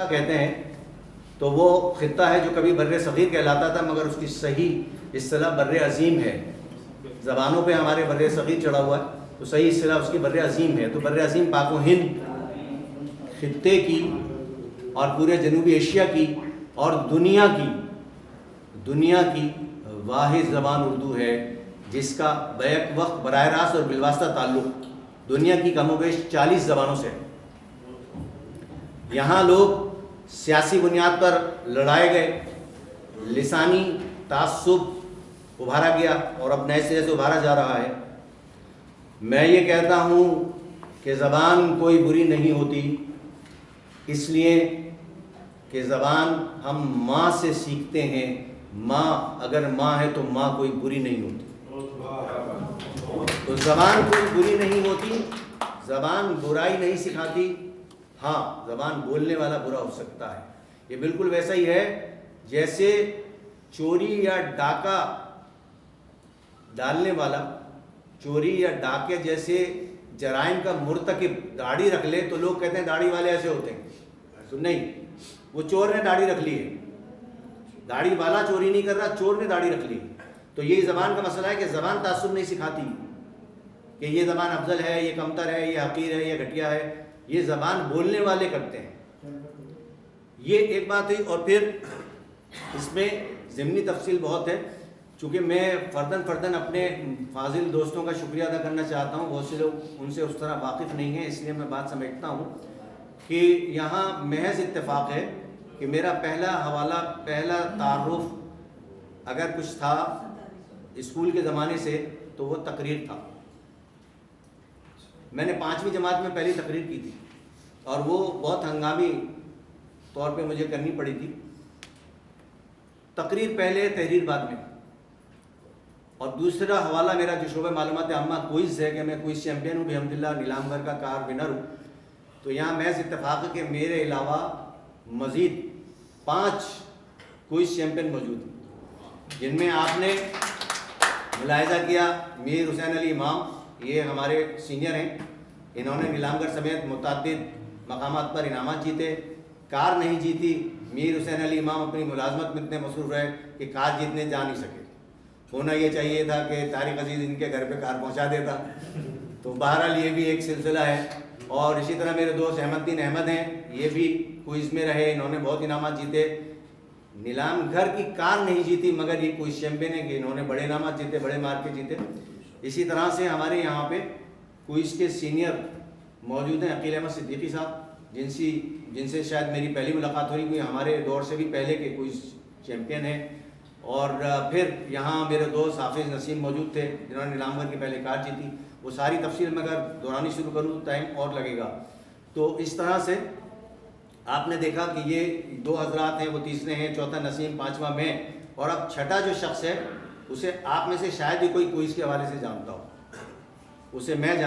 कहते हैं तो वो खित्ता है जो कभी बर्रे सग़ीर कहलाता था, मगर उसकी सही इस्तिलाह बर्रे अज़ीम है। ज़बानों पे हमारे बर्रे सग़ीर चढ़ा हुआ है, तो सही इस्तिलाह उसकी बर्रे अज़ीम है। तो बर्रे अज़ीम पाक व हिंद खित्ते की और पूरे जनूबी एशिया की और दुनिया की वाहिद ज़बान उर्दू है, जिसका बैक वक्त बराह रास्त और बिलवास्ता ताल्लुक़ दुनिया की कमोबेश 40 ज़बानों से। यहाँ लोग सियासी बुनियाद पर लड़ाए गए, लिसानी तासुब उभारा गया और अब नए सिरे से उभारा जा रहा है। मैं ये कहता हूँ कि ज़बान कोई बुरी नहीं होती, इसलिए कि ज़बान हम माँ से सीखते हैं। माँ अगर माँ है तो माँ कोई बुरी नहीं होती, तो ज़बान कोई बुरी नहीं होती, ज़बान बुराई नहीं सिखाती। हाँ, ज़बान बोलने वाला बुरा हो सकता है। ये बिल्कुल वैसा ही है जैसे चोरी या डाका डालने वाला, चोरी या डाके जैसे जराइम का मुर्तकिब दाढ़ी रख ले तो लोग कहते हैं दाढ़ी वाले ऐसे होते हैं। तो नहीं, वो चोर ने दाढ़ी रख ली है, दाढ़ी वाला चोरी नहीं कर रहा, चोर ने दाढ़ी रख ली। तो यही ज़बान का मसला है कि ज़बान तासुब नहीं सिखाती कि ये ज़बान अफजल है, ये कमतर है, ये हकीर है, ये घटिया है। ये ज़बान बोलने वाले करते हैं। ये एक बात हुई। और फिर इसमें ज़िमनी तफसील बहुत है, चूँकि मैं फ़र्दन अपने फाजिल दोस्तों का शुक्रिया अदा करना चाहता हूँ। बहुत से लोग उनसे उस तरह वाकिफ़ नहीं हैं, इसलिए मैं बात समेटता हूँ कि यहाँ महज इत्तेफाक है कि मेरा पहला हवाला, पहला तारुफ अगर कुछ था स्कूल के ज़माने से तो वो तकरीर था। मैंने 5वीं जमात में पहली तकरीर की थी और वो बहुत हंगामी तौर पे मुझे करनी पड़ी थी। तकरीर पहले, तहरीर बाद में। और दूसरा हवाला मेरा जो शोबे मालूमात आम्मा क्विज़ है कि मैं क्विज़ चैम्पियन हूँ, अल्हम्दुलिल्लाह नीलामगर का कार विनर हूँ। तो यहाँ महज इत्तेफाक है कि मेरे अलावा मज़ीद 5 क्विज़ चैम्पियन मौजूद हैं, जिनमें आपने मुलाहिज़ा किया मीर हुसैन अली इमाम, ये हमारे सीनियर हैं। इन्होंने नीलामगर समेत मुतअद्दिद मकामात पर इनामात जीते। कार नहीं जीती। मीर हुसैन अली इमाम अपनी मुलाजमत में इतने मसरूफ़ रहे कि कार जीतने जा नहीं सके। होना ये चाहिए था कि तारिक अजीज़ इनके घर पे कार पहुंचा देता। तो बहरहाल ये भी एक सिलसिला है। और इसी तरह मेरे दोस्त अहमदुद्दीन अहमद हैं, ये भी क्विज़ में रहे, इन्होंने बहुत इनामात जीते। नीलामगर की कार नहीं जीती, मगर ये क्विज़ चैम्पियन है कि इन्होंने बड़े इनामात जीते, बड़े मार्क के जीते। इसी तरह से हमारे यहाँ पे क्विज़ के सीनियर मौजूद हैं, अकील अहमद सिद्दीकी साहब, जिनसे शायद मेरी पहली मुलाकात हुई, कोई हमारे दौर से भी पहले के क्विज़ चैम्पियन हैं। और फिर यहाँ मेरे दोस्त हाफिज़ नसीम मौजूद थे, जिन्होंने नीलामगर की पहले कार जीती। वो सारी तफसील में अगर दोहरानी शुरू करूँ तो टाइम और लगेगा। तो इस तरह से आपने देखा कि ये 2 हज़रात हैं, वो तीसरे हैं, चौथा नसीम, 5वां मैं, और अब छठा जो शख्स है उसे आप में से शायद ही कोई क्विज़ के हवाले से जानता हो, उसे मैं